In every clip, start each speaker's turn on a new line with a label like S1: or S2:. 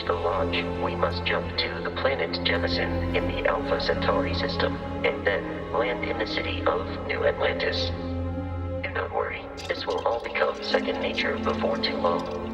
S1: the launch, we must jump to the planet Jemison in the Alpha Centauri system, and then land in the city of New Atlantis. Do not worry, this will all become second nature before too long.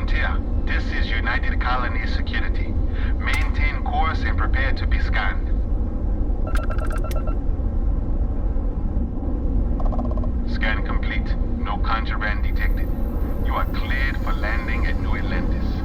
S2: Frontier, this is United Colonies Security. Maintain course and prepare to be scanned. Scan complete. No contraband detected. You are cleared for landing at New Atlantis.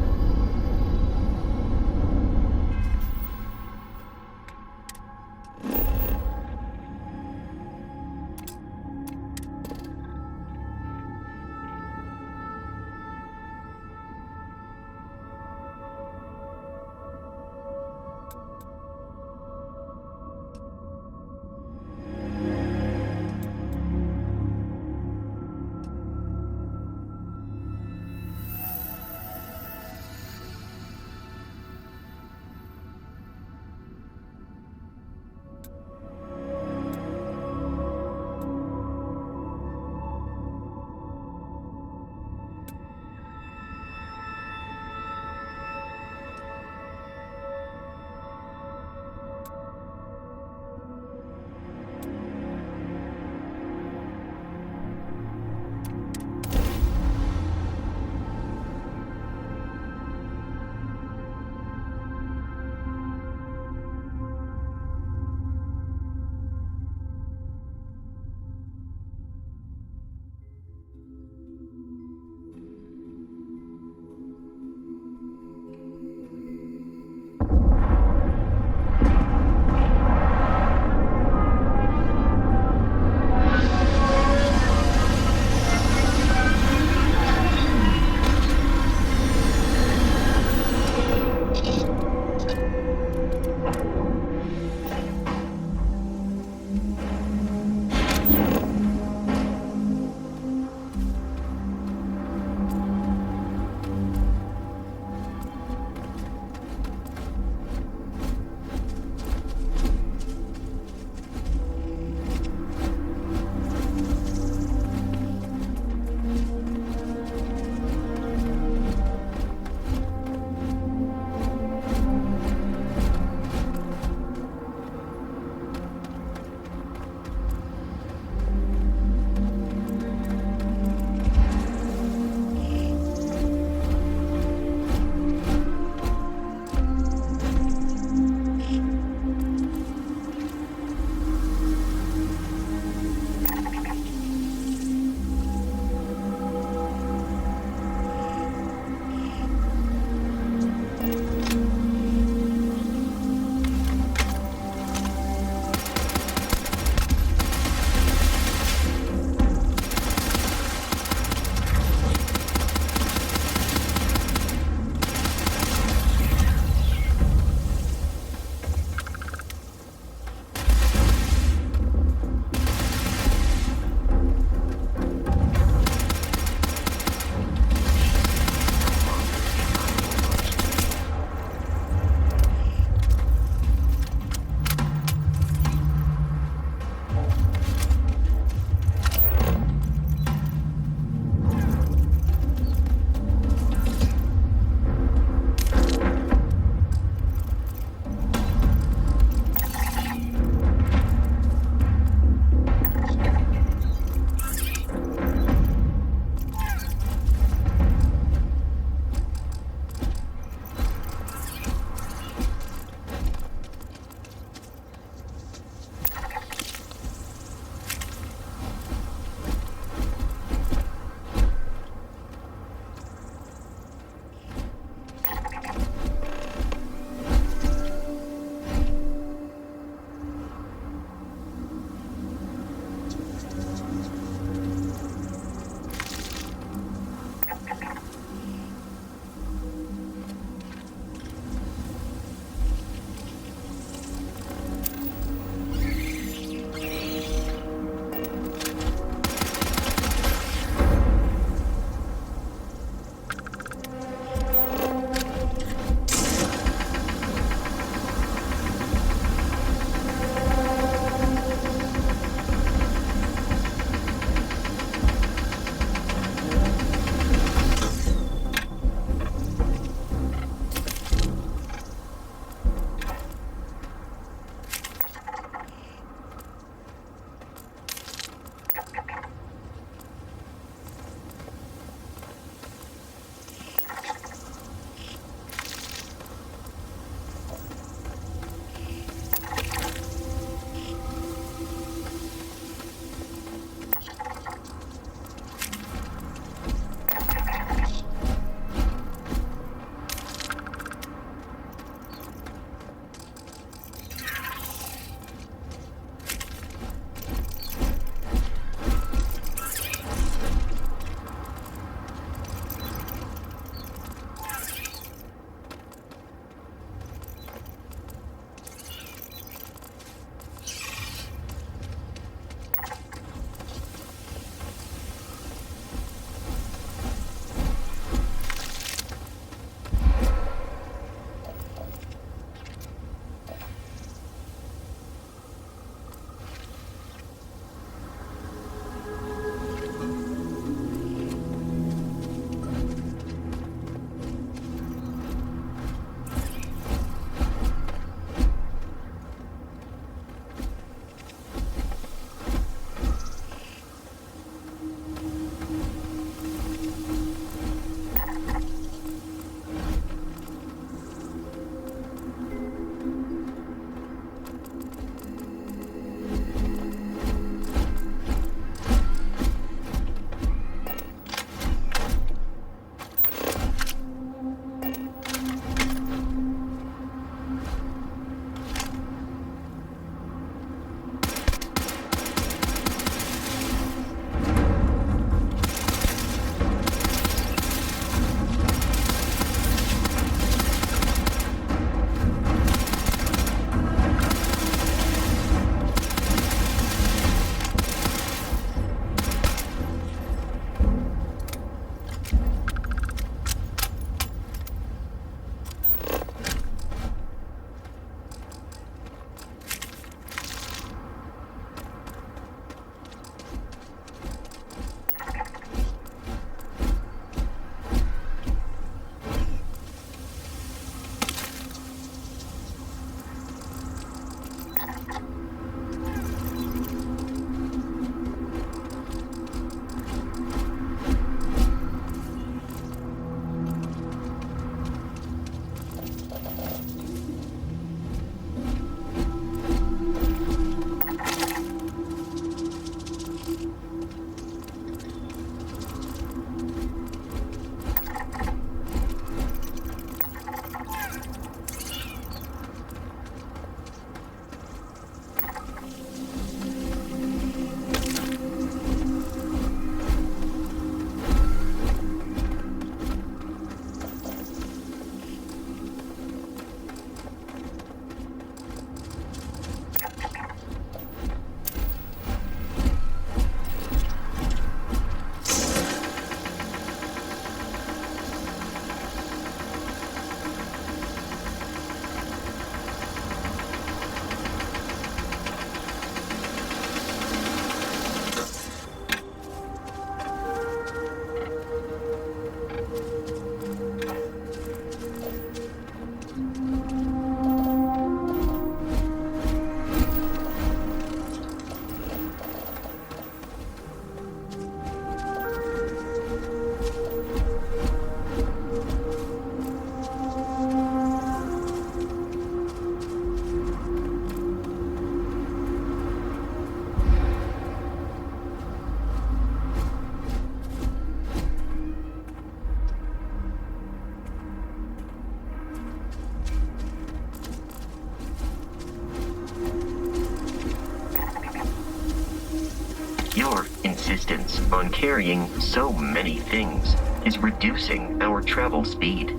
S1: Your insistence on carrying so many things is reducing our travel speed.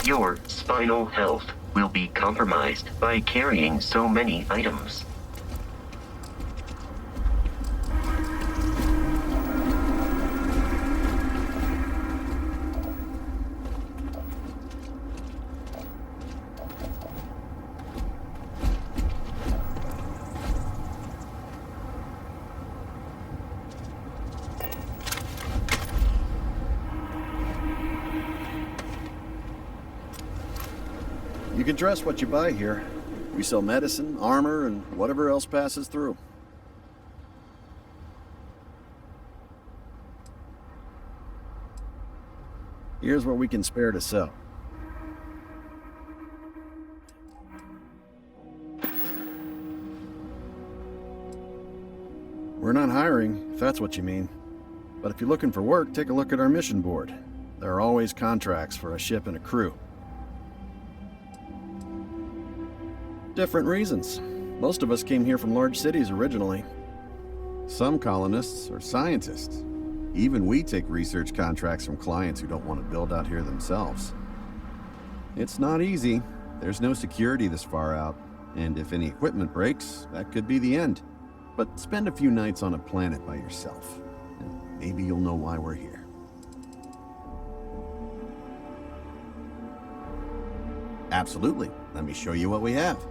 S1: Your spinal health will be compromised by carrying so many items.
S3: You can trust what you buy here. We sell medicine, armor, and whatever else passes through. Here's what we can spare to sell. We're not hiring, if that's what you mean. But if you're looking for work, take a look at our mission board. There are always contracts for a ship and a crew. Different reasons. Most of us came here from large cities originally.
S4: Some colonists are scientists. Even we take research contracts from clients who don't want to build out here themselves. It's not easy. There's no security this far out, and if any equipment breaks, that could be the end. But spend a few nights on a planet by yourself, and maybe you'll know why we're here. Absolutely. Let me show you what we have.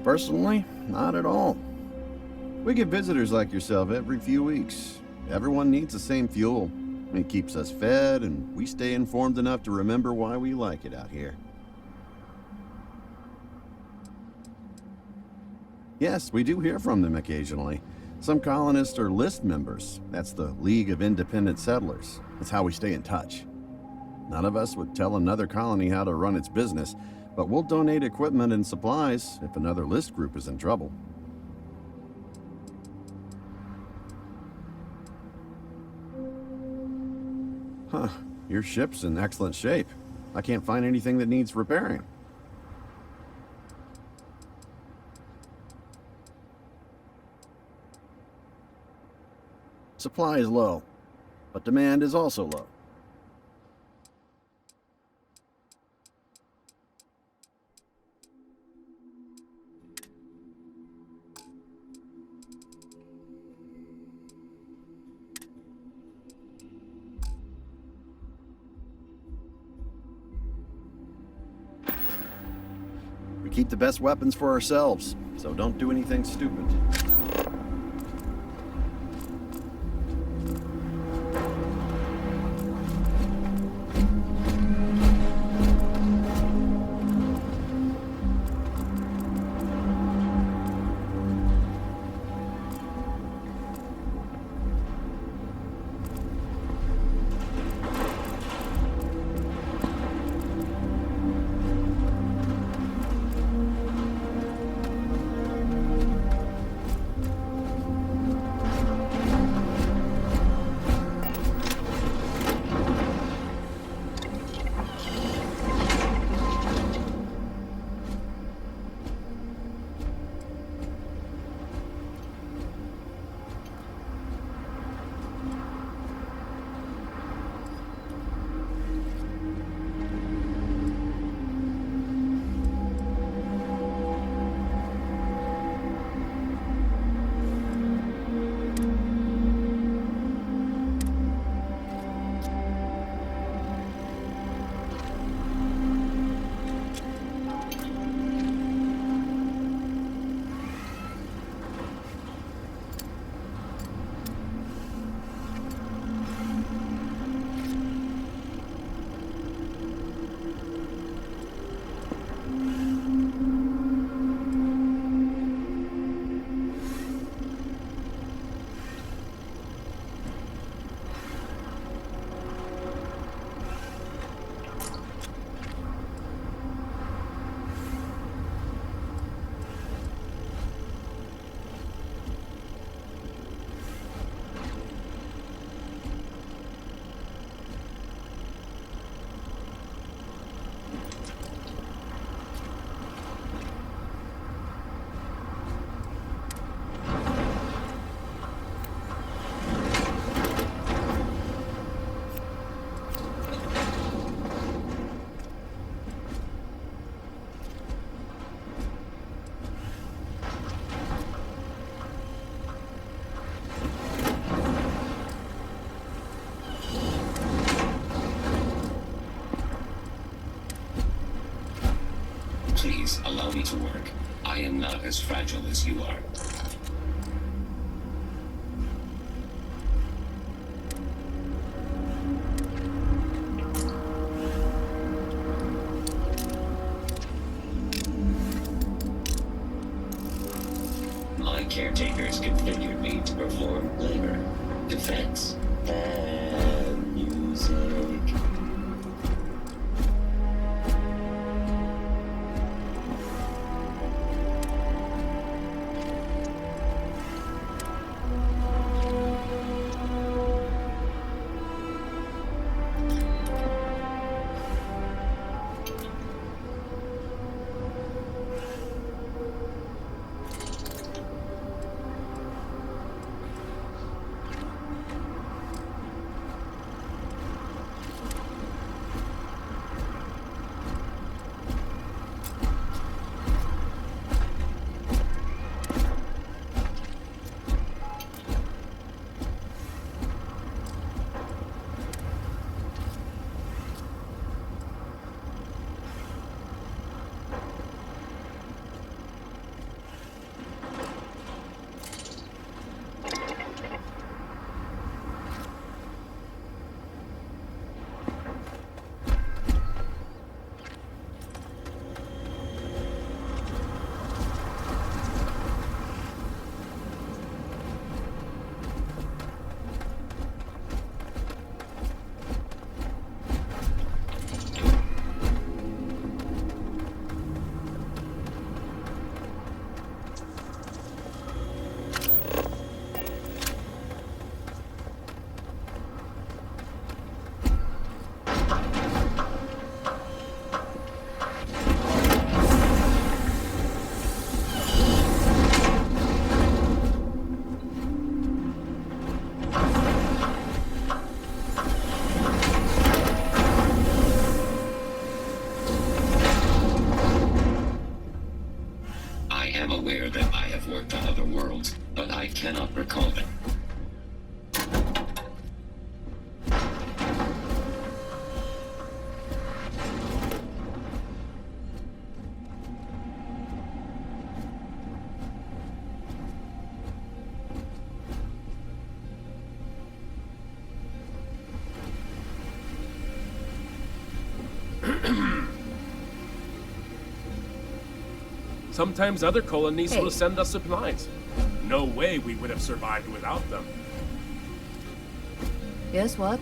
S3: Personally, not at all.
S4: We get visitors like yourself every few weeks. Everyone needs the same fuel. It keeps us fed, and we stay informed enough to remember why we like it out here. Yes, we do hear from them occasionally. Some colonists are list members. That's the League of Independent Settlers. That's how we stay in touch. None of us would tell another colony how to run its business, but we'll donate equipment and supplies if another list group is in trouble. Huh, your ship's in excellent shape. I can't find anything that needs repairing.
S3: Supply is low, but demand is also low. We keep the best weapons for ourselves, so don't do anything stupid.
S5: Please allow me to work. I am not as fragile as you are. My caretakers configured me to perform labor, defense, and music. But I cannot recall them.
S6: Sometimes other colonies will send us supplies. No way we would have survived without them.
S7: Yes, what?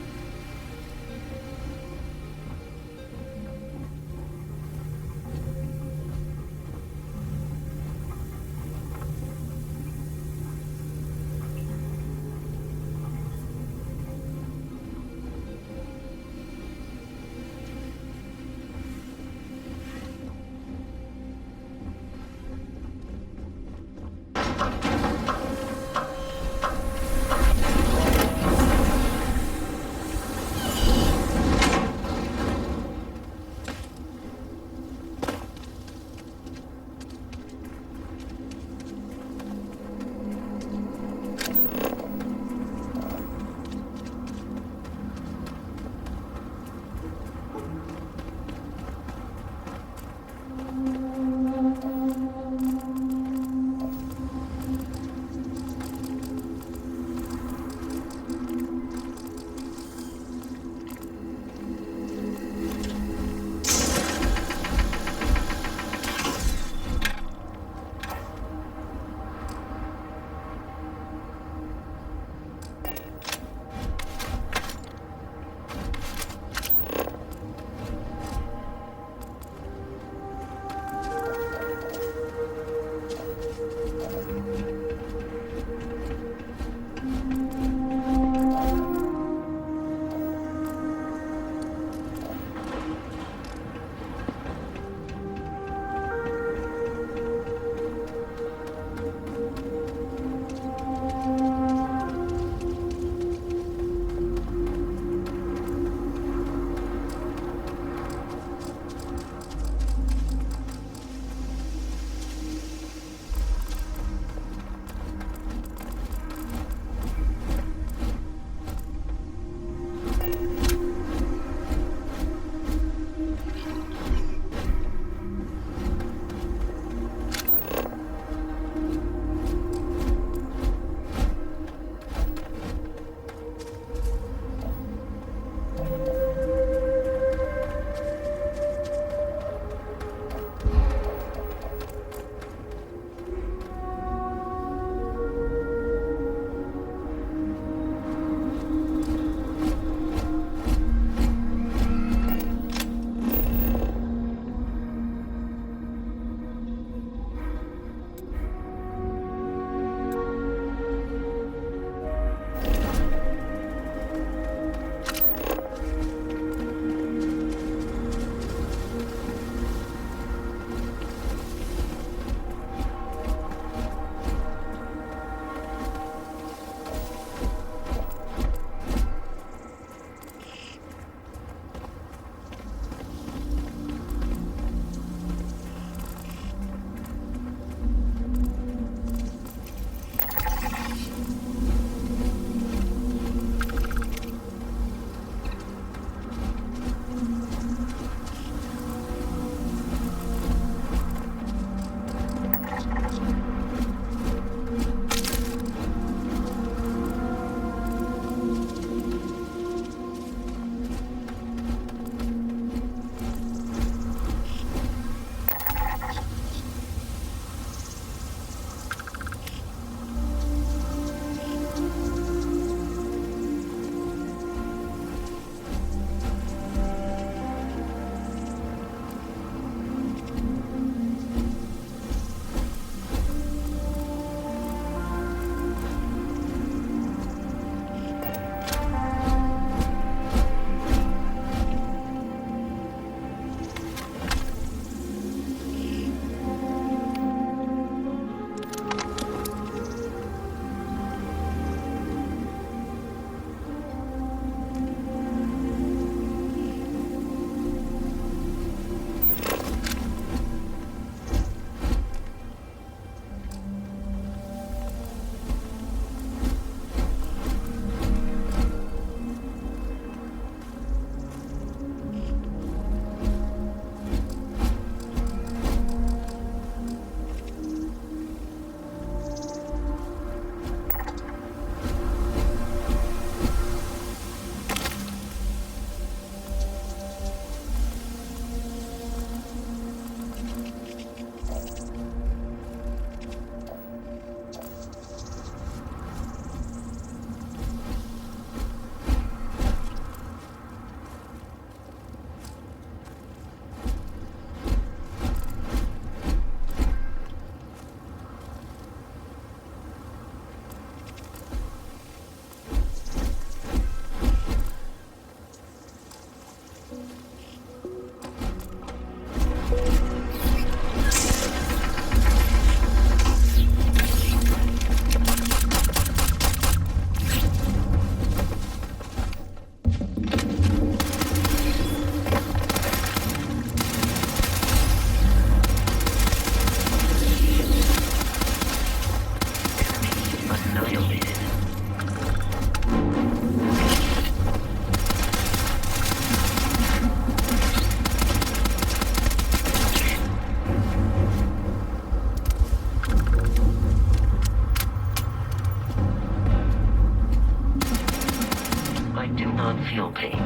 S1: cannot feel pain,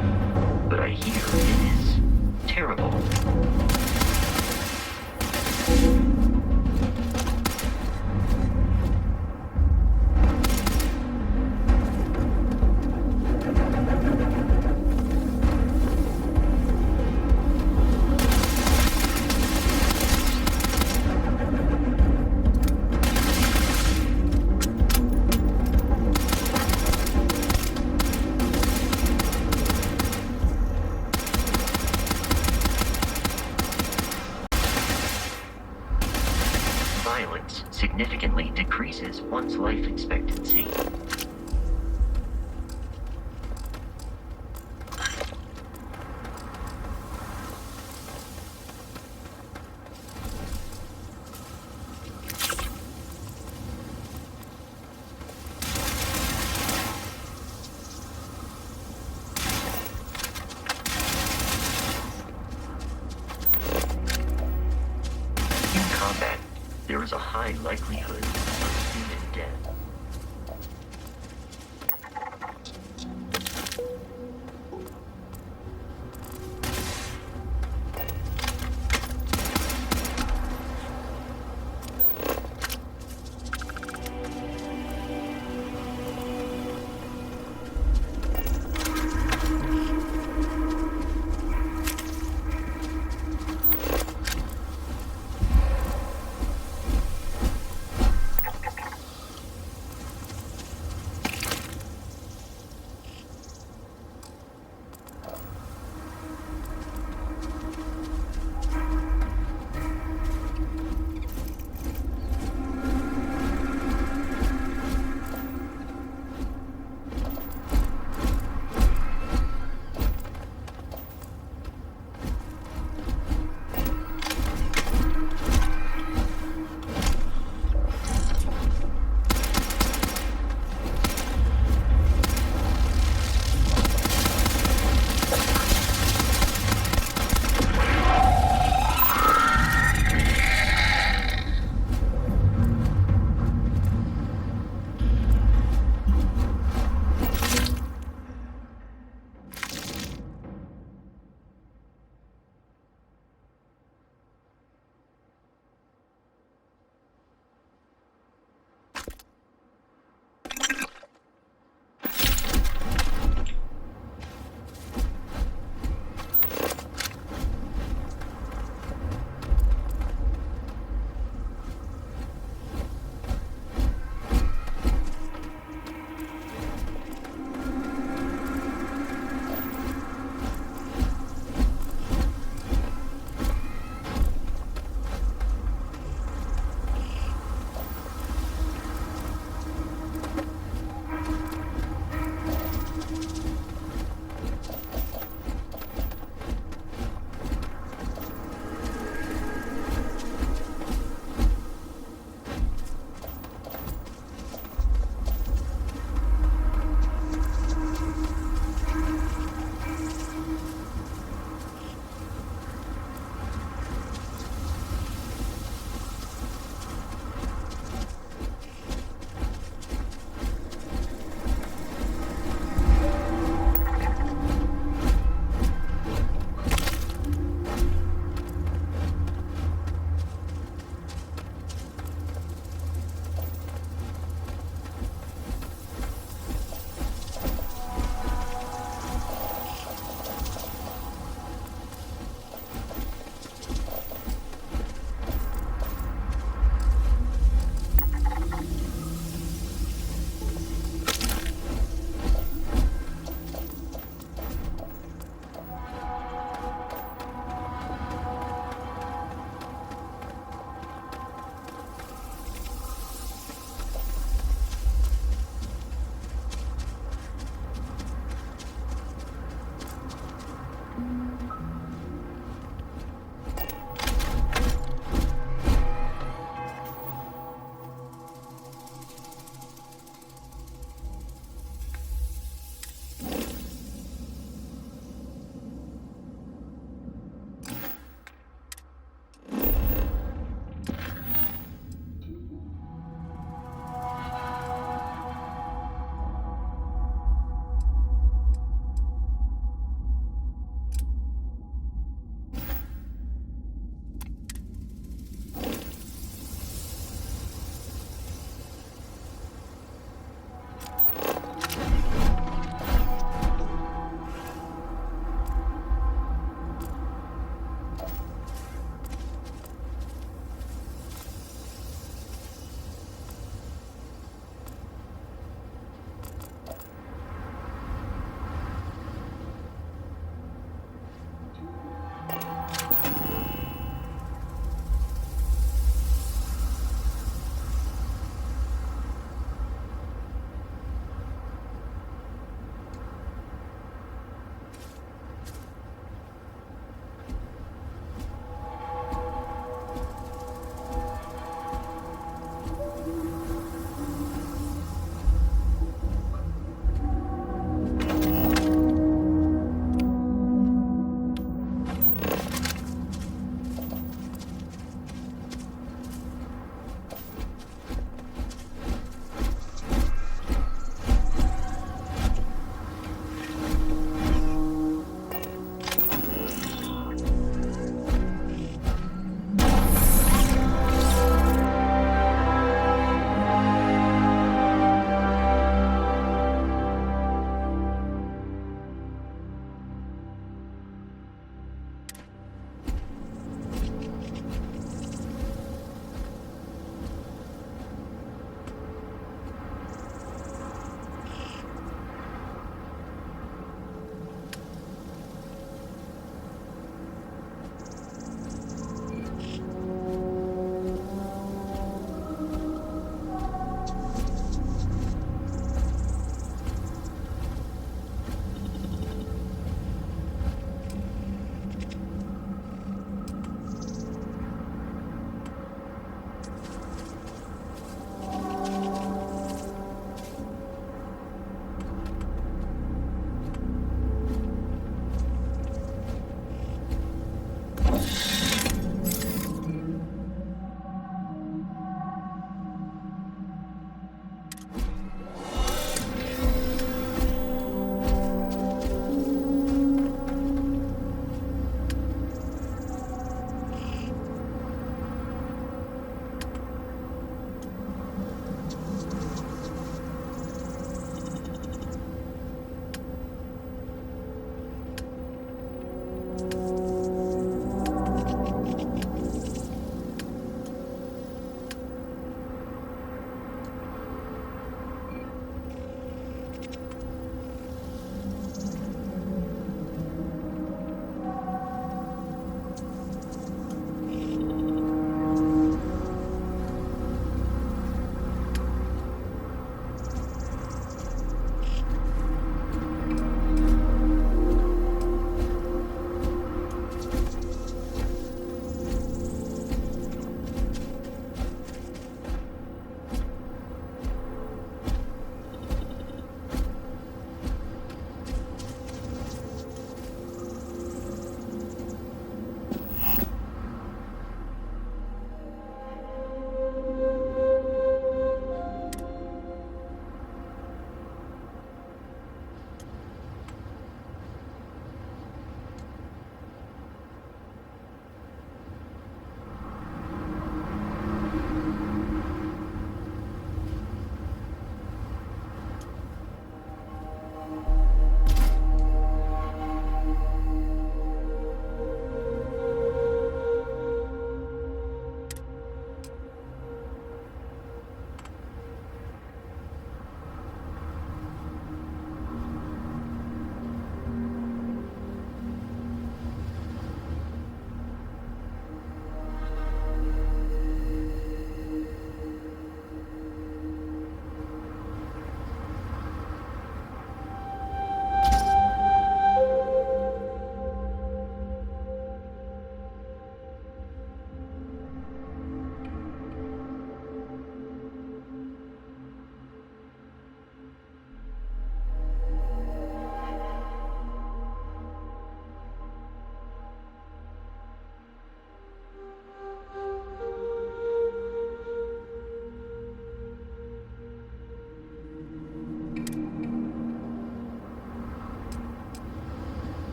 S1: but I hear it is terrible. Violence significantly decreases one's life expectancy. In combat, there is a high likelihood of human death.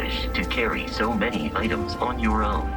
S1: wish to carry so many items on your own.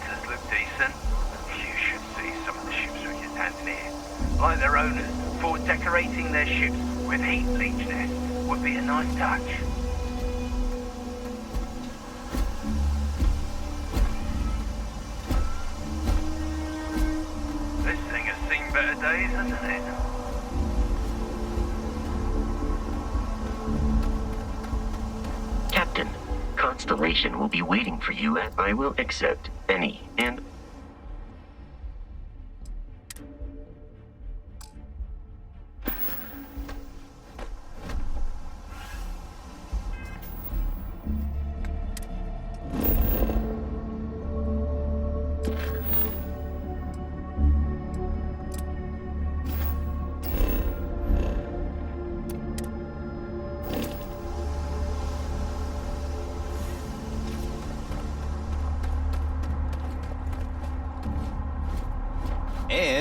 S7: freighters look decent. You should see some of the ships we get down here. Like their owners, thought decorating their ships with heat leech nests would be a nice touch. This thing has seen better days, hasn't it?
S1: Captain, Constellation will be waiting for you and I will accept any and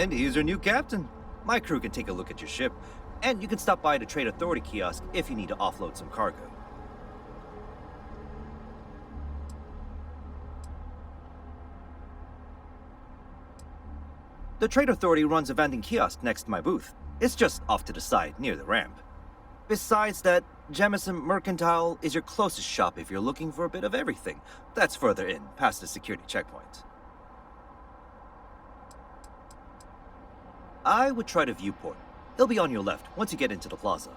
S8: And here's your new captain. My crew can take a look at your ship, and you can stop by the Trade Authority kiosk if you need to offload some cargo. The Trade Authority runs a vending kiosk next to my booth. It's just off to the side, near the ramp. Besides that, Jemison Mercantile is your closest shop if you're looking for a bit of everything. That's further in, past the security checkpoint. I would try to Viewport. It'll be on your left once you get into the plaza.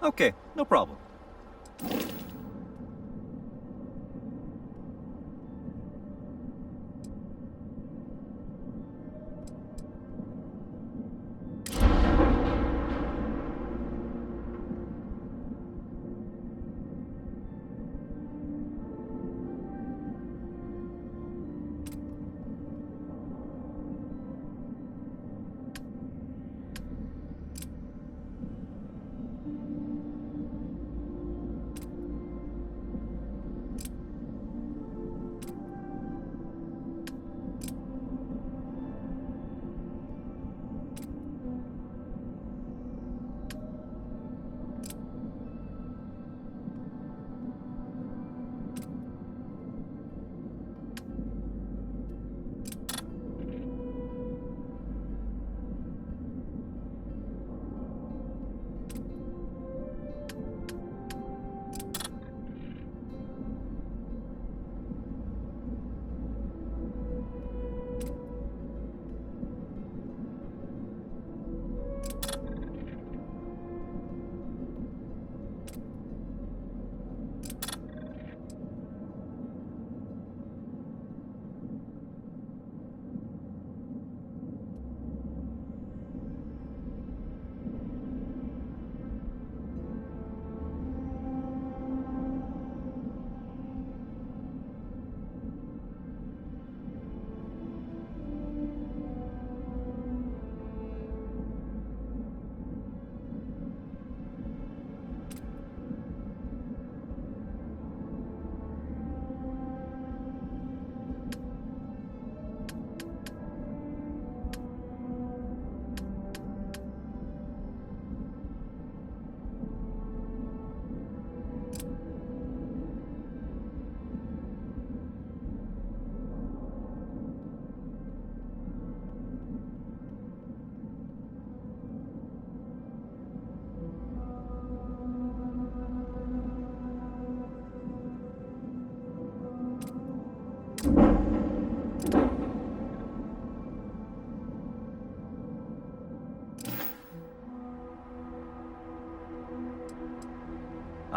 S8: Okay, no problem.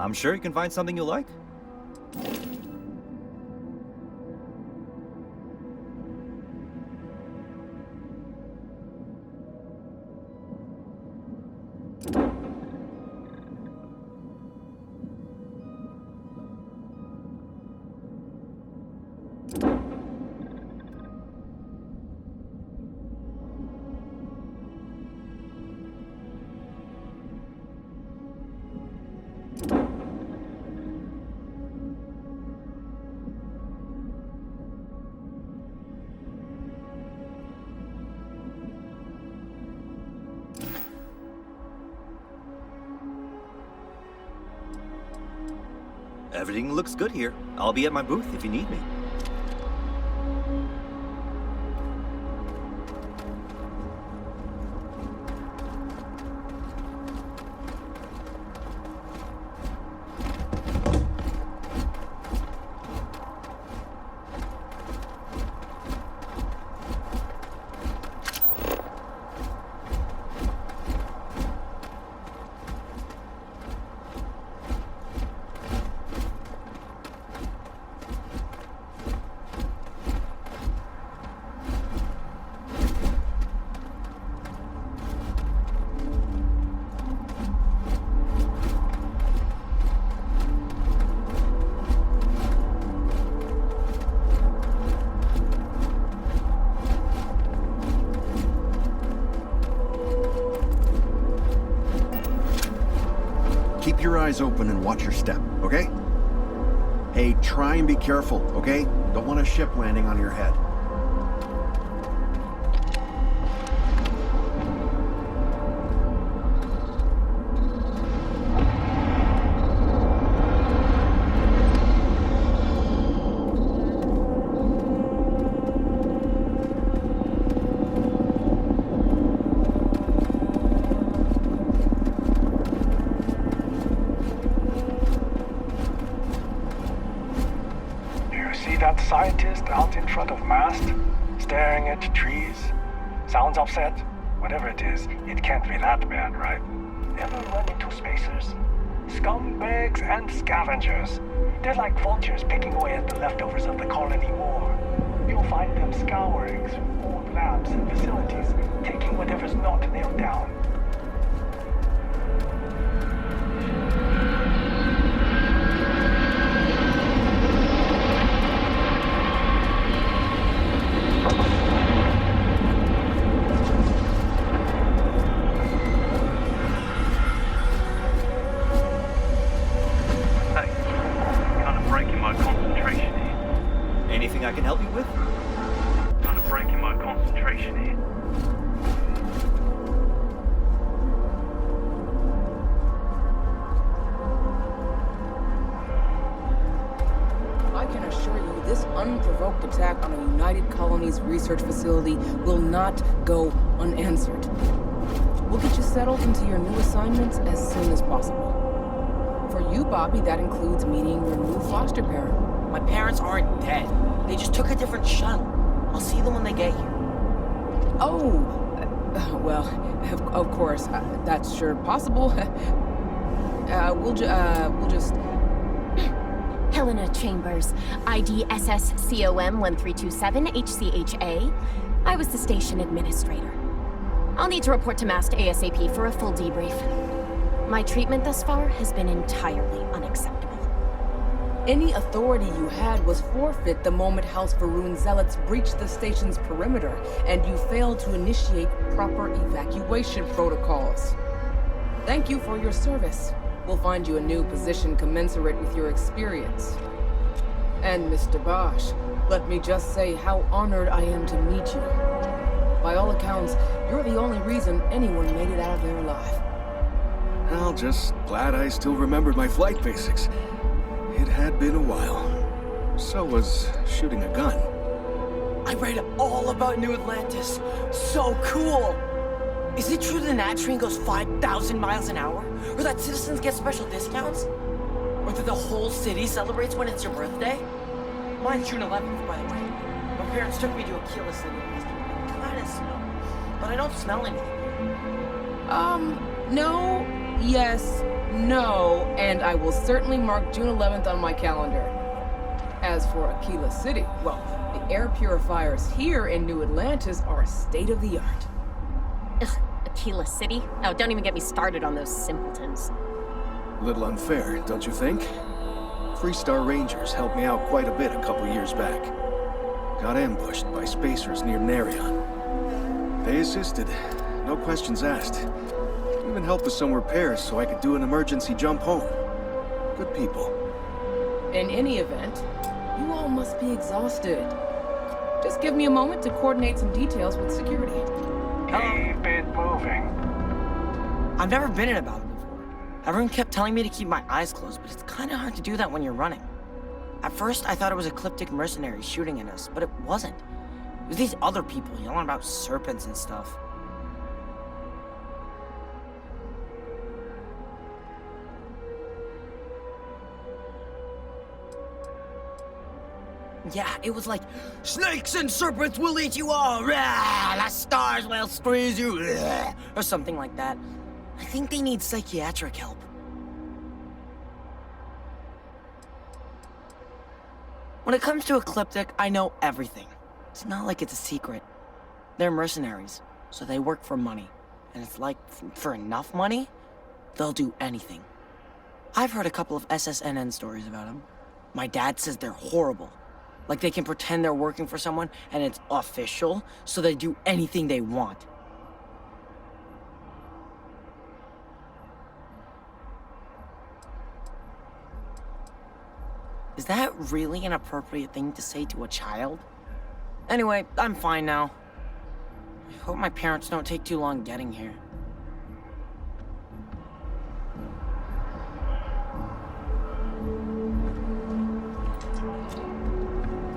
S8: I'm sure you can find something you like. Everything looks good here. I'll be at my booth if you need me.
S3: Keep your eyes open and watch your step, okay? Hey, try and be careful, okay? Don't want a ship landing on your head.
S9: That scientist out in front of mast, staring at trees, sounds upset. Whatever it is, it can't be that bad, right? Ever run into spacers? Scumbags and scavengers. They're like vultures picking away at the leftovers of the colony war. You'll find them scouring through old labs and facilities, taking whatever's not nailed down.
S8: I can help you with?
S7: Kind of breaking my concentration here.
S10: I can assure you this unprovoked attack on a United Colonies research facility will not go unanswered. We'll get you settled into your new assignments as soon as possible. For you, Bobby, that includes meeting your new foster parent.
S11: My parents aren't dead. They just took a different shuttle. I'll see them when they get here.
S10: Oh, well, of course, that's sure possible. We'll just...
S12: Helena Chambers, ID SSCOM 1327 HCHA. I was the station administrator. I'll need to report to Mast ASAP for a full debrief. My treatment thus far has been entirely unacceptable.
S10: Any authority you had was forfeit the moment House Varun zealots breached the station's perimeter, and you failed to initiate proper evacuation protocols. Thank you for your service. We'll find you a new position commensurate with your experience. And Mr. Bosch, let me just say how honored I am to meet you. By all accounts, you're the only reason anyone made it out of there alive.
S13: Well, just glad I still remembered my flight basics. It had been a while. So was shooting a gun.
S11: I read all about New Atlantis. So cool! Is it true the Nat train goes 5,000 miles an hour? Or that citizens get special discounts? Or that the whole city celebrates when it's your birthday? Mine's June 11th, by the way. My parents took me to Aquila City yesterday. Kind of smell. But I don't smell anything.
S10: No, yes, no, and I will certainly mark June 11th on my calendar. As for Aquila City, well, the air purifiers here in New Atlantis are state-of-the-art.
S12: Ugh, Aquila City? Oh, don't even get me started on those simpletons.
S13: A little unfair, don't you think? Freestar Rangers helped me out quite a bit a couple years back. Got ambushed by spacers near Narion. They assisted, no questions asked. Even helped with some repairs so I could do an emergency jump home. Good people.
S10: In any event, you all must be exhausted. Just give me a moment to coordinate some details with security.
S9: Keep it moving.
S11: I've never been in a battle before. Everyone kept telling me to keep my eyes closed, but it's kind of hard to do that when you're running. At first, I thought it was ecliptic mercenaries shooting at us, but it wasn't. It was these other people yelling about serpents and stuff. Yeah, it was like, snakes and serpents will eat you all, rah, the stars will squeeze you, rah, or something like that. I think they need psychiatric help. When it comes to Ecliptic, I know everything. It's not like it's a secret. They're mercenaries, so they work for money. And it's like, for enough money, they'll do anything. I've heard a couple of SSNN stories about them. My dad says they're horrible. Like they can pretend they're working for someone and it's official, so they do anything they want. Is that really an appropriate thing to say to a child? Anyway, I'm fine now. I hope my parents don't take too long getting here.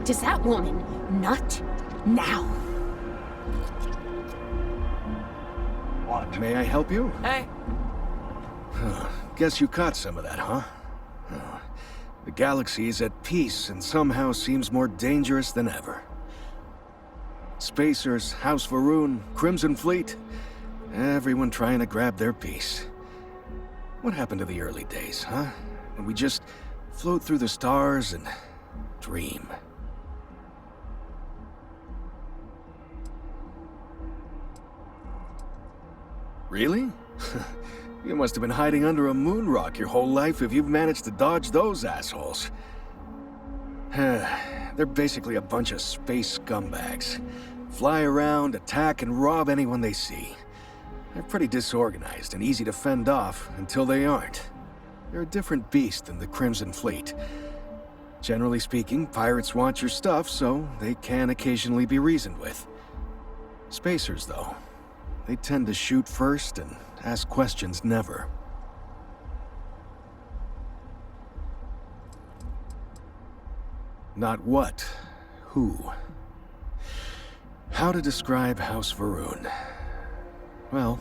S12: Does that woman nut now?
S13: What? May I help you?
S11: Hey.
S13: Guess you caught some of that, huh? The galaxy is at peace and somehow seems more dangerous than ever. Spacers, House Varun, Crimson Fleet, everyone trying to grab their piece. What happened to the early days, huh? When we just float through the stars and dream. Really? You must have been hiding under a moon rock your whole life if you've managed to dodge those assholes. They're basically a bunch of space scumbags. Fly around, attack, and rob anyone they see. They're pretty disorganized and easy to fend off until they aren't. They're a different beast than the Crimson Fleet. Generally speaking, pirates want your stuff, so they can occasionally be reasoned with. Spacers, though, they tend to shoot first and ask questions never. Not what, who. How to describe House Varun? Well,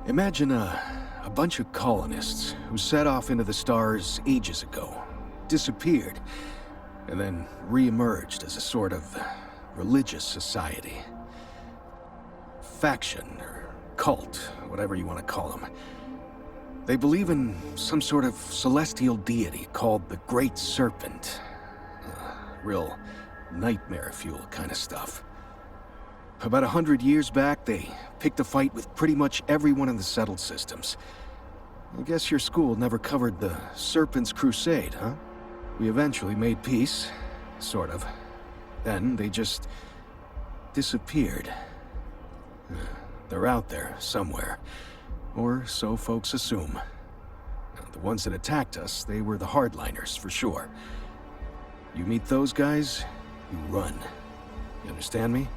S13: imagine a bunch of colonists who set off into the stars ages ago, disappeared, and then re-emerged as a sort of religious society. Faction, or cult, whatever you want to call them. They believe in some sort of celestial deity called the Great Serpent. Real nightmare fuel kind of stuff. About 100 years back, they picked a fight with pretty much everyone in the settled systems. I guess your school never covered the Serpent's Crusade, huh? We eventually made peace, sort of. Then they just disappeared. They're out there, somewhere. Or so folks assume. The ones that attacked us, they were the hardliners, for sure. You meet those guys, you run. You understand me?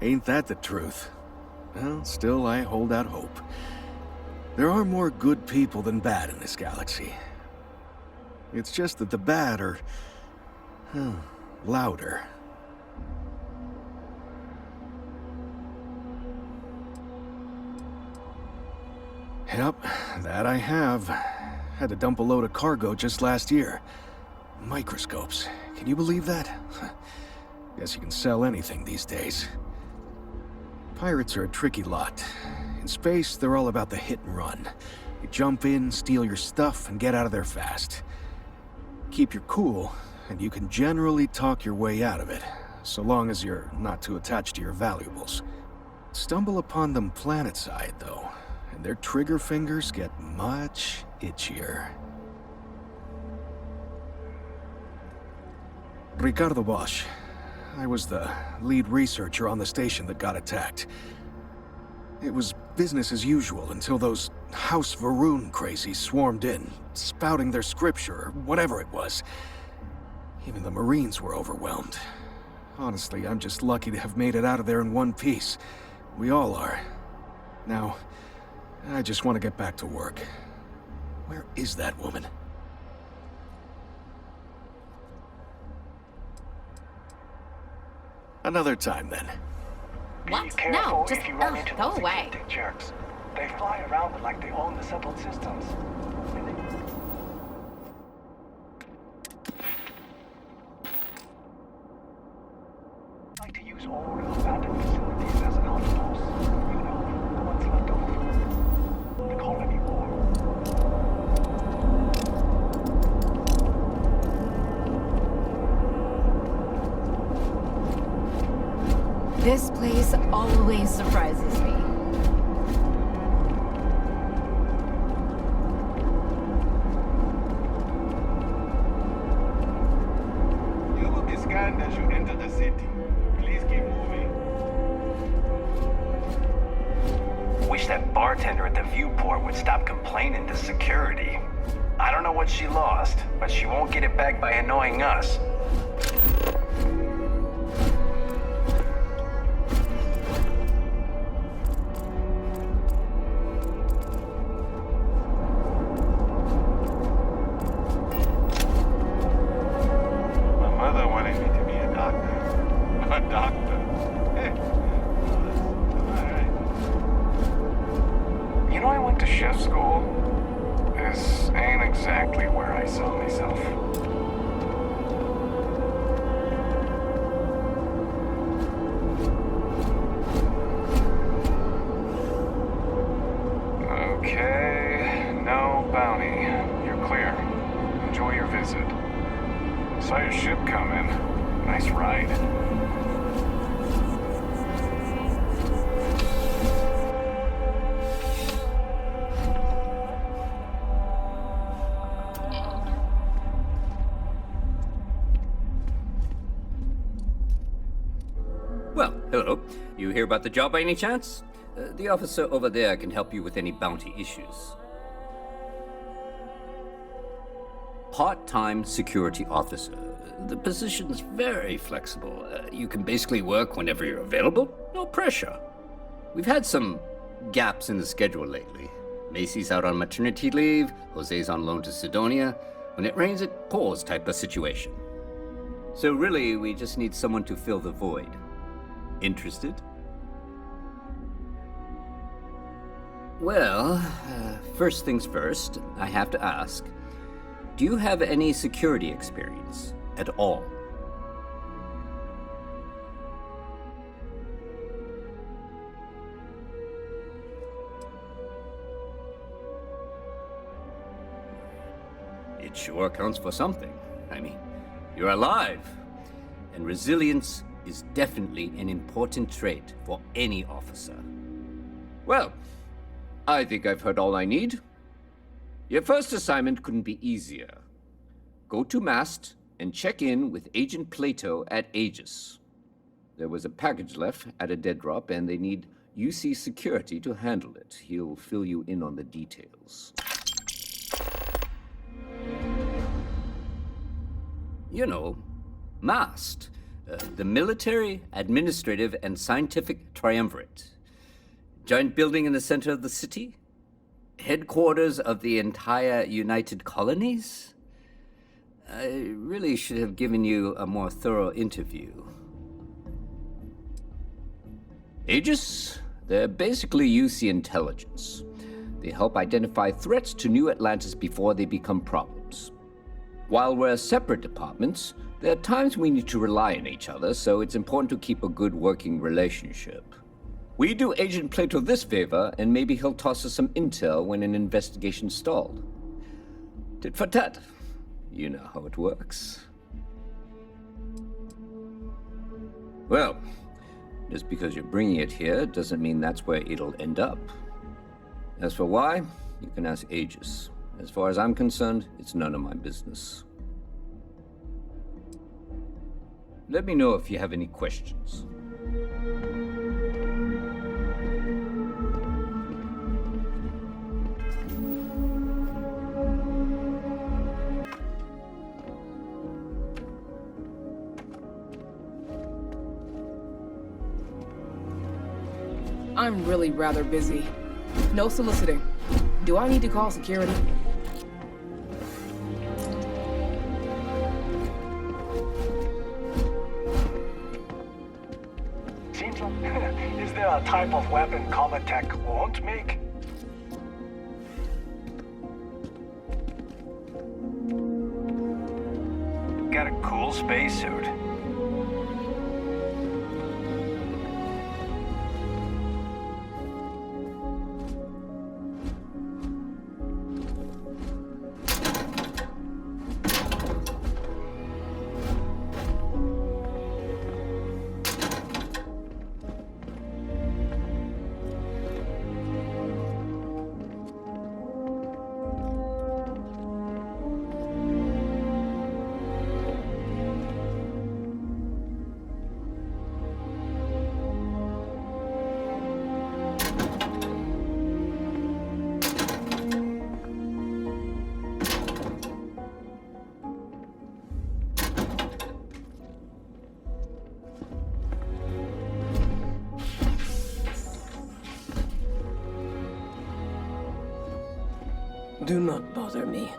S13: Ain't that the truth? Well, still I hold out hope. There are more good people than bad in this galaxy. It's just that the bad are... louder. Yep, that I have. Had to dump a load of cargo just last year. Microscopes. Can you believe that? Guess you can sell anything these days. Pirates are a tricky lot. In space, they're all about the hit and run. You jump in, steal your stuff, and get out of there fast. Keep your cool, and you can generally talk your way out of it, so long as you're not too attached to your valuables. Stumble upon them planetside, though, and their trigger fingers get much itchier. Ricardo Bosch. I was the lead researcher on the station that got attacked. It was business as usual until those House Varun crazies swarmed in, spouting their scripture or whatever it was. Even the Marines were overwhelmed. Honestly, I'm just lucky to have made it out of there in one piece. We all are. Now, I just want to get back to work. Where is that woman? Another time, then.
S12: What?
S9: Be careful
S12: No, just
S9: if you run into
S12: go
S9: those
S12: away.
S9: security jerks. They fly around like they own the settled systems. And they like to use old abandoned facilities as an outpost. You know, the ones left over from the colony war.
S12: This place always surprises me.
S2: You will be scanned as you enter the city. Please keep moving.
S7: Wish that bartender at the Viewport would stop complaining to security. I don't know what she lost, but she won't get it back by annoying us.
S2: My mother wanted me to be a doctor. A doctor? Eh. Alright.
S9: You know, I went to chef school. This ain't exactly where I saw myself. Okay, no bounty. You're clear. Enjoy your visit. Saw your ship coming. Nice ride.
S14: Well, hello. You hear about the job by any chance? The officer over there can help you with any bounty issues. Part-time security officer. The position's very flexible. You can basically work whenever you're available. No pressure. We've had some gaps in the schedule lately. Macy's out on maternity leave, Jose's on loan to Sidonia. When it rains, it pours type of situation. So really, we just need someone to fill the void. Interested? Well, first things first, I have to ask, do you have any security experience at all? It sure counts for something. I mean, you're alive, and resilience is definitely an important trait for any officer. Well, I think I've heard all I need. Your first assignment couldn't be easier. Go to Mast and check in with Agent Plato at Aegis. There was a package left at a dead drop, and they need UC security to handle it. He'll fill you in on the details. You know, Mast. The military, administrative, and scientific triumvirate. Giant building in the center of the city? Headquarters of the entire United Colonies? I really should have given you a more thorough interview. Aegis? They're basically UC intelligence. They help identify threats to New Atlantis before they become problems. While we're separate departments, there are times we need to rely on each other, so it's important to keep a good working relationship. We do Agent Plato this favor, and maybe he'll toss us some intel when an investigation stalled. Tit for tat. You know how it works. Well, just because you're bringing it here doesn't mean that's where it'll end up. As for why, you can ask Aegis. As far as I'm concerned, it's none of my business. Let me know if you have any questions.
S10: I'm really rather busy. No soliciting. Do I need to call security?
S9: Seems like... Is there a type of weapon combat tech won't make?
S7: Got a cool spacesuit.
S11: Do not bother me.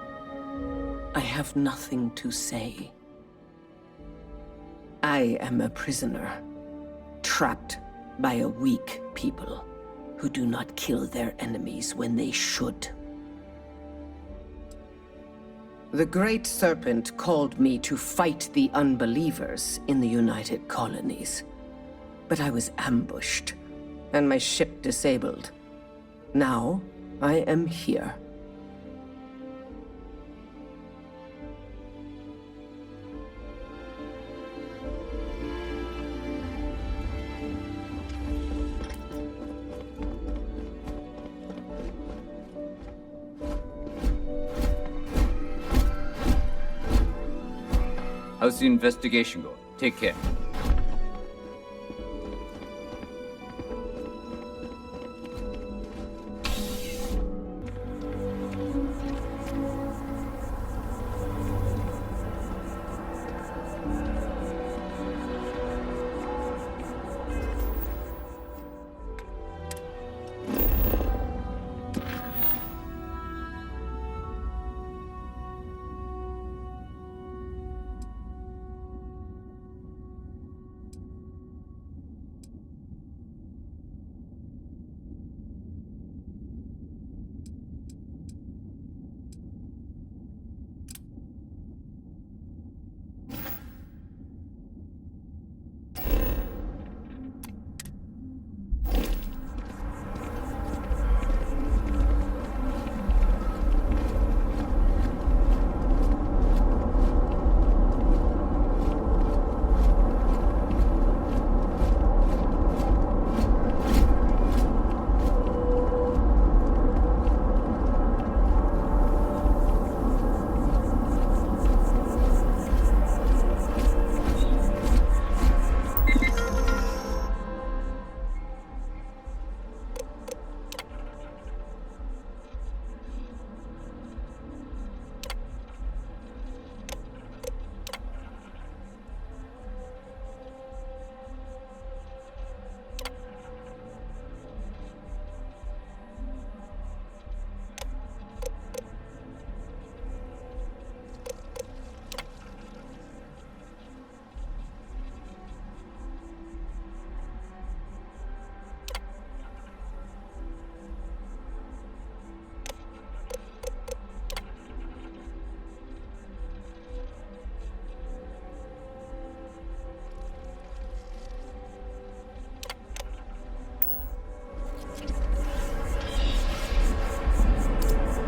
S11: I have nothing to say. I am a prisoner, trapped by a weak people who do not kill their enemies when they should. The Great Serpent called me to fight the unbelievers in the United Colonies. But I was ambushed, and my ship disabled. Now, I am here.
S14: How's the investigation going? Take care.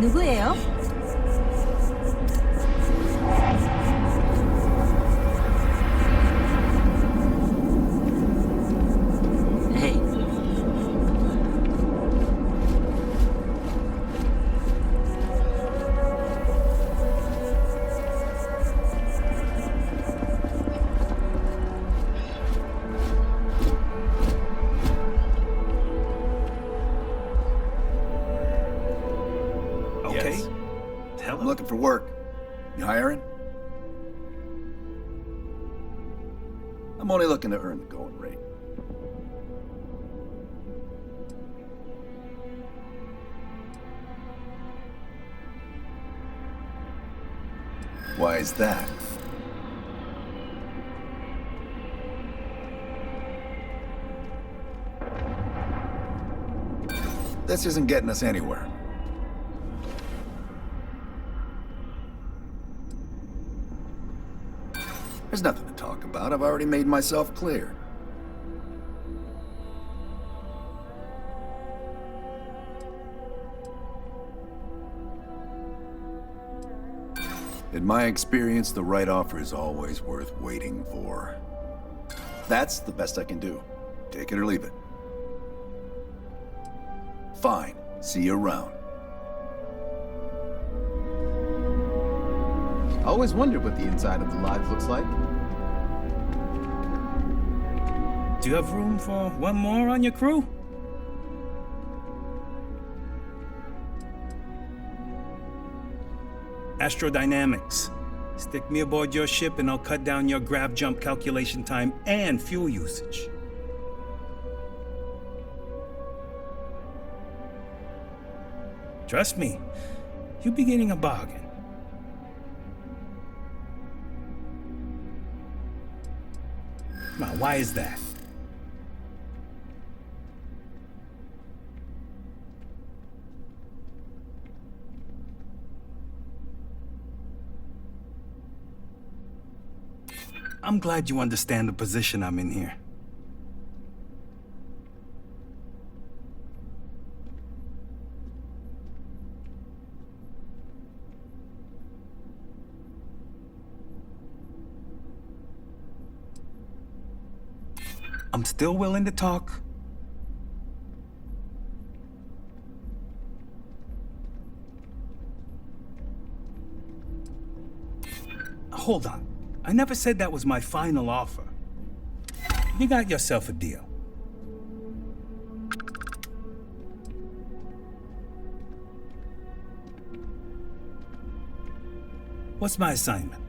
S15: 누구예요?
S11: Hey.
S13: Okay.
S7: Yes. Tell
S13: I'm
S7: him.
S13: looking for work. You hiring? I'm only looking to earn the going rate. Why is that? This isn't getting us anywhere. There's nothing to talk about. I've already made myself clear. In my experience, the right offer is always worth waiting for. That's the best I can do. Take it or leave it. Fine. See you around.
S4: I always wondered what the inside of the lodge looks like.
S15: Do you have room for one more on your crew? Astrodynamics. Stick me aboard your ship and I'll cut down your grav jump calculation time and fuel usage. Trust me, you'll be getting a bargain. Come on, why is that? I'm glad you understand the position I'm in here. I'm still willing to talk. Hold on. I never said that was my final offer. You got yourself a deal. What's my assignment?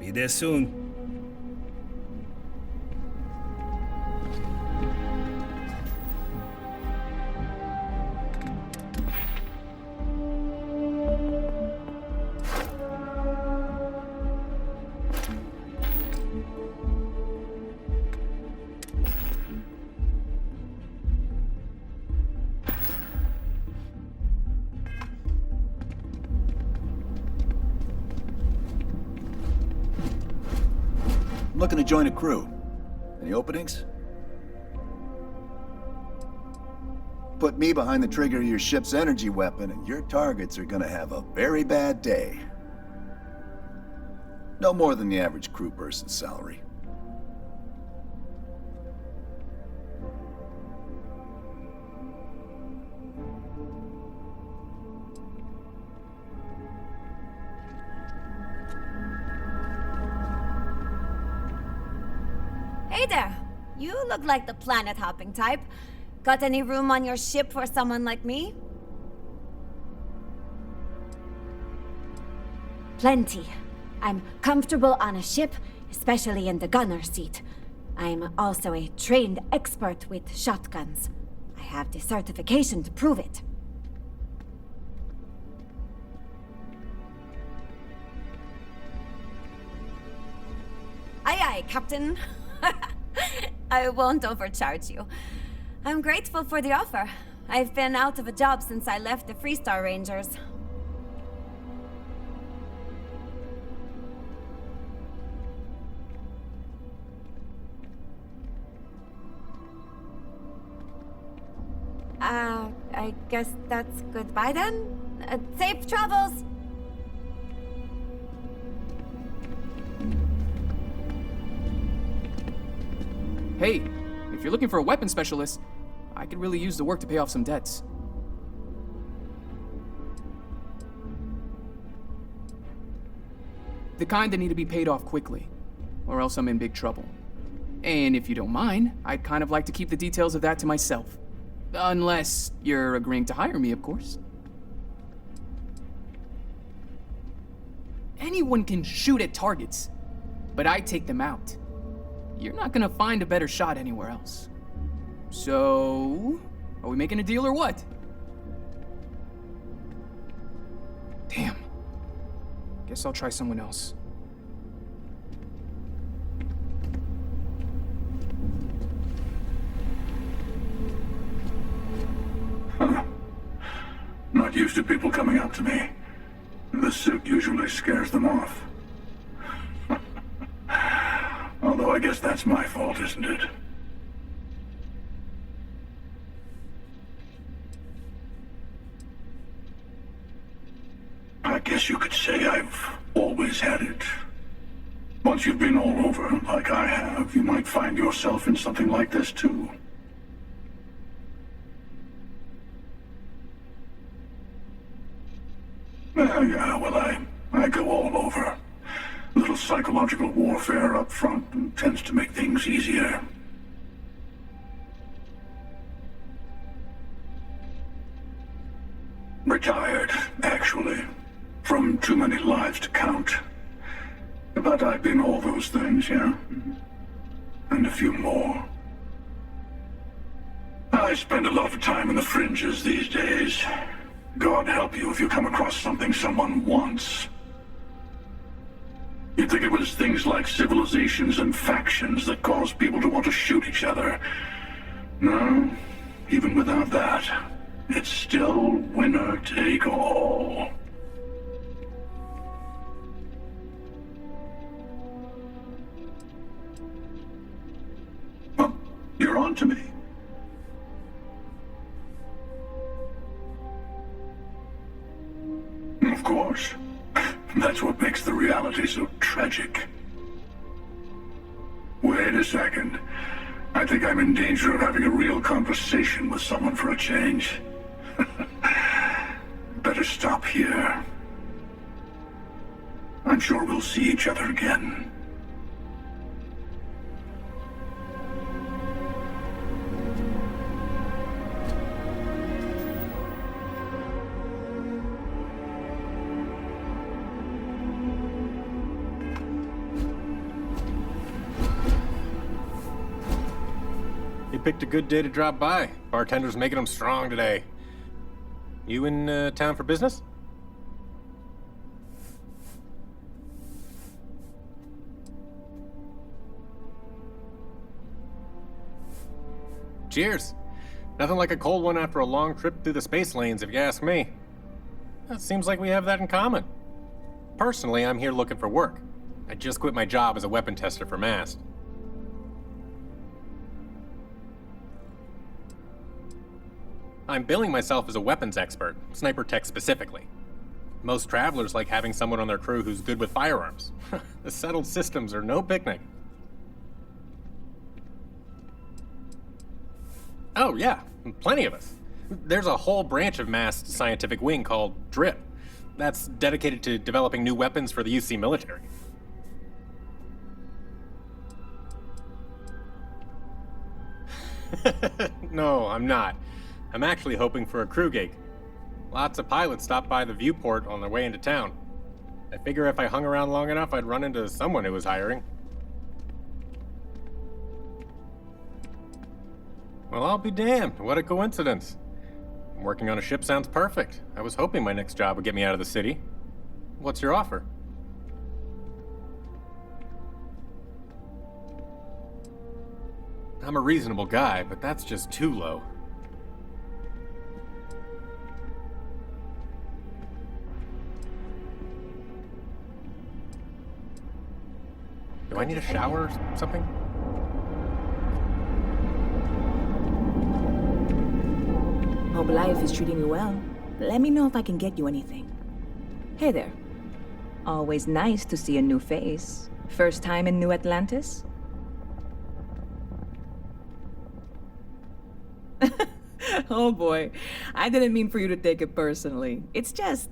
S15: Be there soon.
S13: I'm looking to join a crew. Any openings? Put me behind the trigger of your ship's energy weapon, and your targets are gonna have a very bad day. No more than the average crew person's salary.
S16: Hey there! You look like the planet-hopping type. Got any room on your ship for someone like me? Plenty. I'm comfortable on a ship, especially in the gunner seat. I'm also a trained expert with shotguns. I have the certification to prove it. Aye aye, Captain. I won't overcharge you. I'm grateful for the offer. I've been out of a job since I left the Freestar Rangers. I guess that's goodbye then? Safe travels!
S17: Hey, you're looking for a weapon specialist, I could really use the work to pay off some debts. The kind that need to be paid off quickly, or else I'm in big trouble. And if you don't mind, I'd kind of like to keep the details of that to myself. Unless you're agreeing to hire me, of course. Anyone can shoot at targets, but I take them out. You're not gonna find a better shot anywhere else. So, are we making a deal or what? Damn. Guess I'll try someone else.
S18: Not used to people coming up to me. The suit usually scares them off. Although I guess that's my fault, isn't it? I guess you could say I've always had it. Once you've been all over, like I have, you might find yourself in something like this too. Yeah, well, I go all over. A little psychological warfare up front tends to make things easier. Retired, actually. From too many lives to count. But I've been all those things, yeah? And a few more. I spend a lot of time in the fringes these days. God help you if you come across something someone wants. You'd think it was things like civilizations and factions that cause people to want to shoot each other. No, even without that, it's still winner take all. Oh, you're on to me. Of course. That's what makes the reality so tragic. Wait a second. I think I'm in danger of having a real conversation with someone for a change. Better stop here. I'm sure we'll see each other again.
S19: Picked a good day to drop by. Bartender's making them strong today. You in town for business? Cheers. Nothing like a cold one after a long trip through the space lanes, if you ask me. It seems like we have that in common. Personally, I'm here looking for work. I just quit my job as a weapon tester for Mast. I'm billing myself as a weapons expert, sniper tech specifically. Most travelers like having someone on their crew who's good with firearms. The settled systems are no picnic. Oh yeah, plenty of us. There's a whole branch of Mast's scientific wing called DRIP. That's dedicated to developing new weapons for the UC military. No, I'm not. I'm actually hoping for a crew gig. Lots of pilots stop by the Viewport on their way into town. I figure if I hung around long enough, I'd run into someone who was hiring. Well, I'll be damned. What a coincidence. Working on a ship sounds perfect. I was hoping my next job would get me out of the city. What's your offer? I'm a reasonable guy, but that's just too low. Do I need a shower or something?
S20: Hope life is treating you well. Let me know if I can get you anything. Hey there. Always nice to see a new face. First time in New Atlantis? Oh boy, I didn't mean for you to take it personally. It's just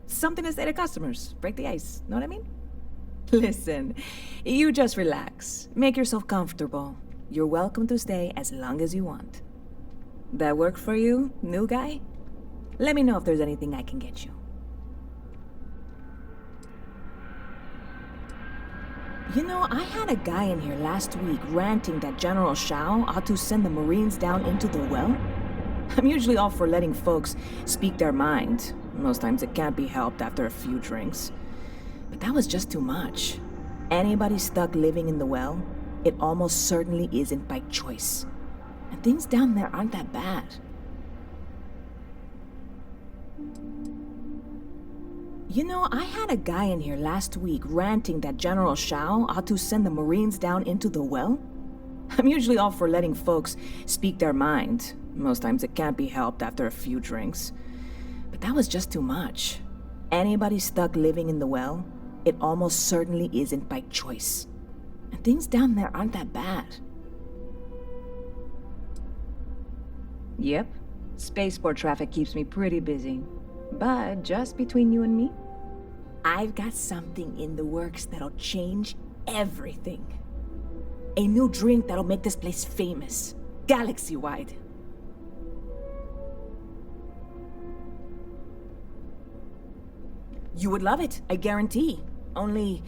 S20: something to say to customers. Break the ice, know what I mean? Listen, you just relax. Make yourself comfortable. You're welcome to stay as long as you want. That work for you, new guy? Let me know if there's anything I can get you. You know, I had a guy in here last week ranting that General Shao ought to send the Marines down into the well. I'm usually all for letting folks speak their mind. Most times it can't be helped after a few drinks. But that was just too much. Anybody stuck living in the well, it almost certainly isn't by choice. And things down there aren't that bad. You know, I had a guy in here last week ranting that General Shao ought to send the Marines down into the well. I'm usually all for letting folks speak their mind. Most times it can't be helped after a few drinks. But that was just too much. Anybody stuck living in the well, it almost certainly isn't by choice. And things down there aren't that bad. Yep, spaceport traffic keeps me pretty busy. But just between you and me, I've got something in the works that'll change everything. A new drink that'll make this place famous, galaxy-wide. You would love it, I guarantee. Only,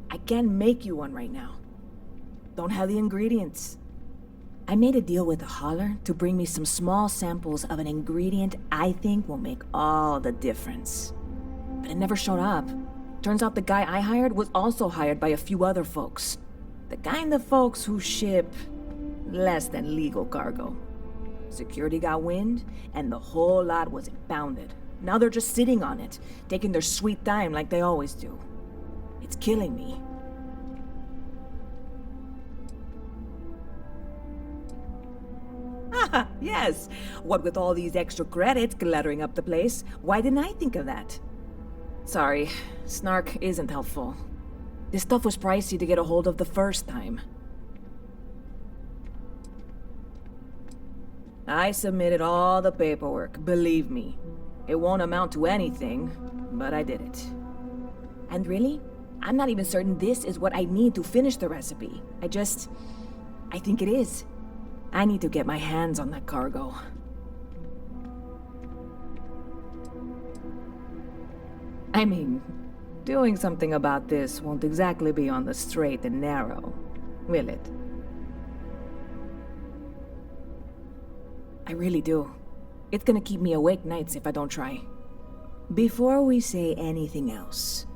S20: I can't make you one right now. Don't have the ingredients. I made a deal with a hauler to bring me some small samples of an ingredient I think will make all the difference. But it never showed up. Turns out the guy I hired was also hired by a few other folks. The kind of folks who ship less than legal cargo. Security got wind, and the whole lot was impounded. Now they're just sitting on it, taking their sweet time like they always do. It's killing me. Ah, yes. What with all these extra credits cluttering up the place, why didn't I think of that? Sorry, snark isn't helpful. This stuff was pricey to get a hold of the first time. I submitted all the paperwork, believe me. It won't amount to anything, but I did it. And really, I'm not even certain this is what I need to finish the recipe. I think it is. I need to get my hands on that cargo. I mean, doing something about this won't exactly be on the straight and narrow, will it? I really do. It's gonna keep me awake nights if I don't try. Before we say anything else,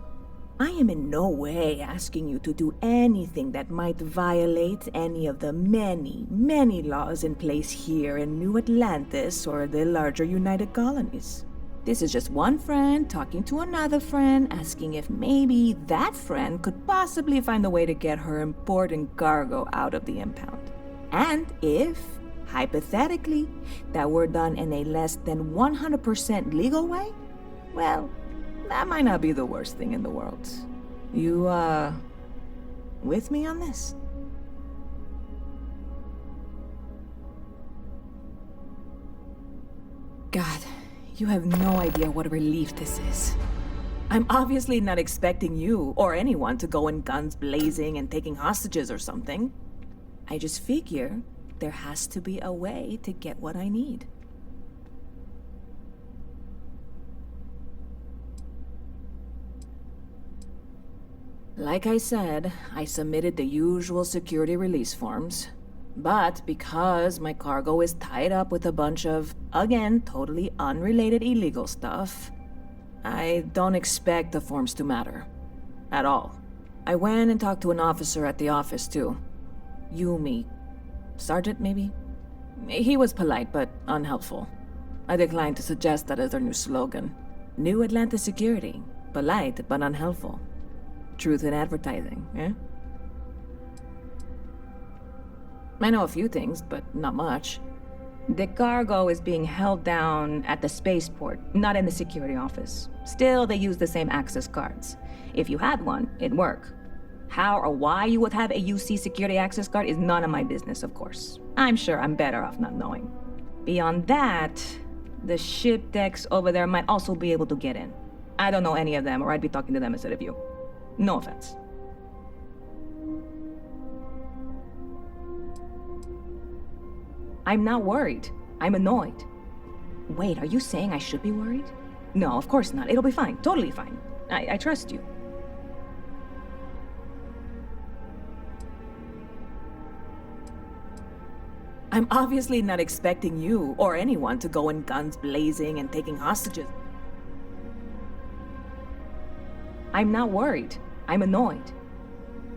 S20: I am in no way asking you to do anything that might violate any of the many, many laws in place here in New Atlantis or the larger United Colonies. This is just one friend talking to another friend, asking if maybe that friend could possibly find a way to get her important cargo out of the impound. And if, hypothetically, that were done in a less than 100% legal way, well, that might not be the worst thing in the world. You, with me on this? God, you have no idea what a relief this is. I'm obviously not expecting you or anyone to go in guns blazing and taking hostages or something. I just figure there has to be a way to get what I need. Like I said, I submitted the usual security release forms. But because my cargo is tied up with a bunch of, again, totally unrelated illegal stuff, I don't expect the forms to matter. At all. I went and talked to an officer at the office, too. Yumi. Sergeant, maybe? He was polite, but unhelpful. I declined to suggest that as their new slogan. New Atlantis Security. Polite, but unhelpful. Truth in advertising, eh? I know a few things, but not much. The cargo is being held down at the spaceport, not in the security office. Still, they use the same access cards. If you had one, it'd work. How or why you would have a UC security access card is none of my business, of course. I'm sure I'm better off not knowing. Beyond that, the ship decks over there might also be able to get in. I don't know any of them, or I'd be talking to them instead of you. No offense. I'm not worried. I'm annoyed. Wait, are you saying I should be worried? No, of course not. It'll be fine. Totally fine. I trust you. I'm obviously not expecting you or anyone to go in guns blazing and taking hostages. I'm not worried. I'm annoyed.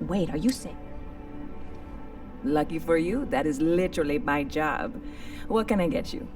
S20: Wait, are you saying? Lucky for you, that is literally my job. What can I get you?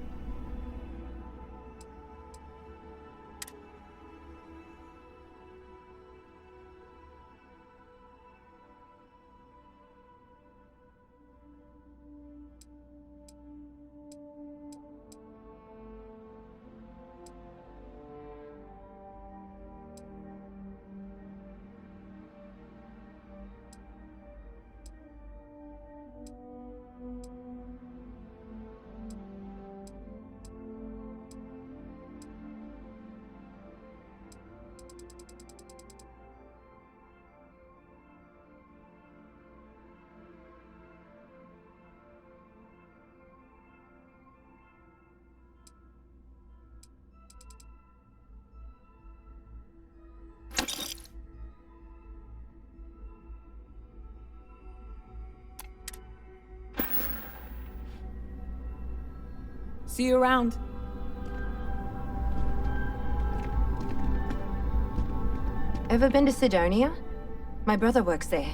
S20: See you around.
S21: Ever been to Sidonia? My brother works there.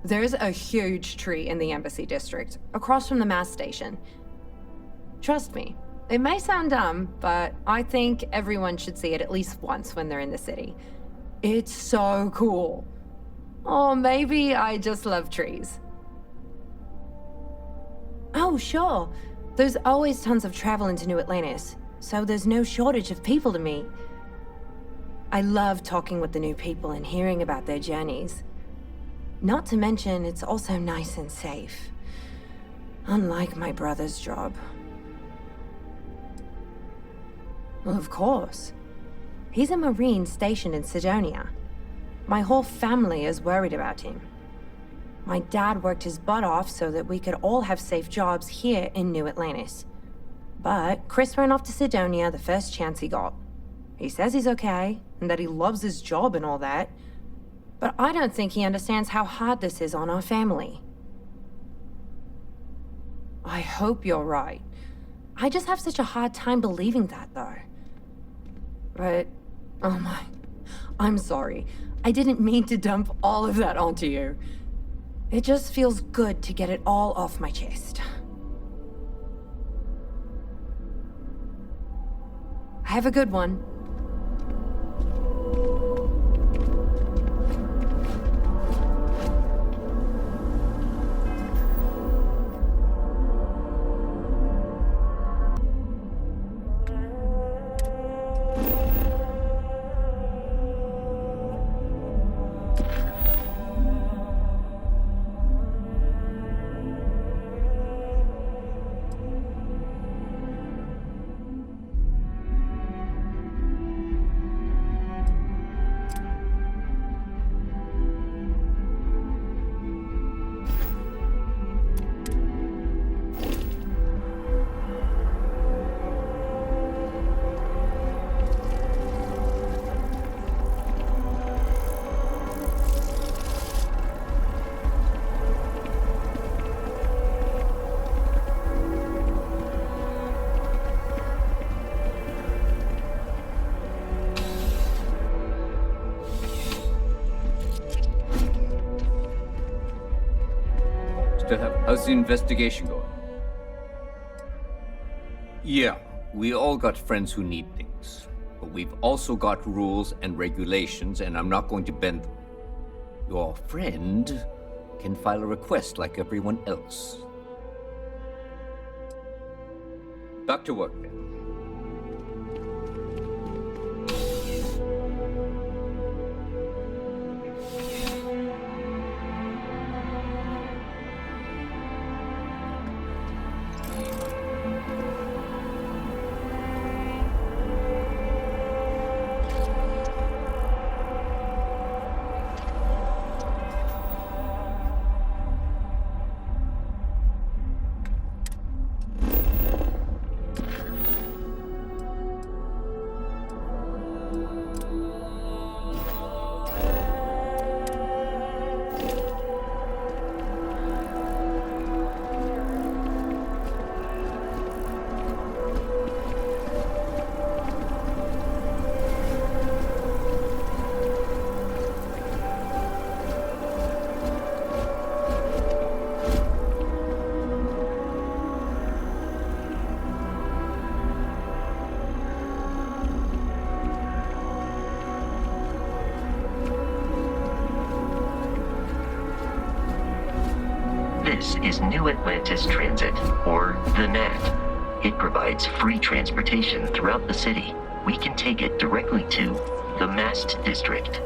S21: There's a huge tree in the Embassy District, across from the mass station. Trust me, it may sound dumb, but I think everyone should see it at least once when they're in the city. It's so cool. Or maybe I just love trees. Oh, sure. There's always tons of travel into New Atlantis, so there's no shortage of people to meet. I love talking with the new people and hearing about their journeys. Not to mention, it's also nice and safe. Unlike my brother's job. Well, of course. He's a Marine stationed in Sidonia. My whole family is worried about him. My dad worked his butt off so that we could all have safe jobs here in New Atlantis. But Chris ran off to Sidonia the first chance he got. He says he's okay, and that he loves his job and all that. But I don't think he understands how hard this is on our family. I hope you're right. I just have such a hard time believing that, though. But, oh my, I'm sorry. I didn't mean to dump all of that onto you. It just feels good to get it all off my chest. Have a good one.
S14: How's the investigation going? Yeah, we all got friends who need things. But we've also got rules and regulations, and I'm not going to bend them. Your friend can file a request like everyone else. Back to work then.
S1: This is New Atlantis Transit, or the NAT. It provides free transportation throughout the city. We can take it directly to the Mast District.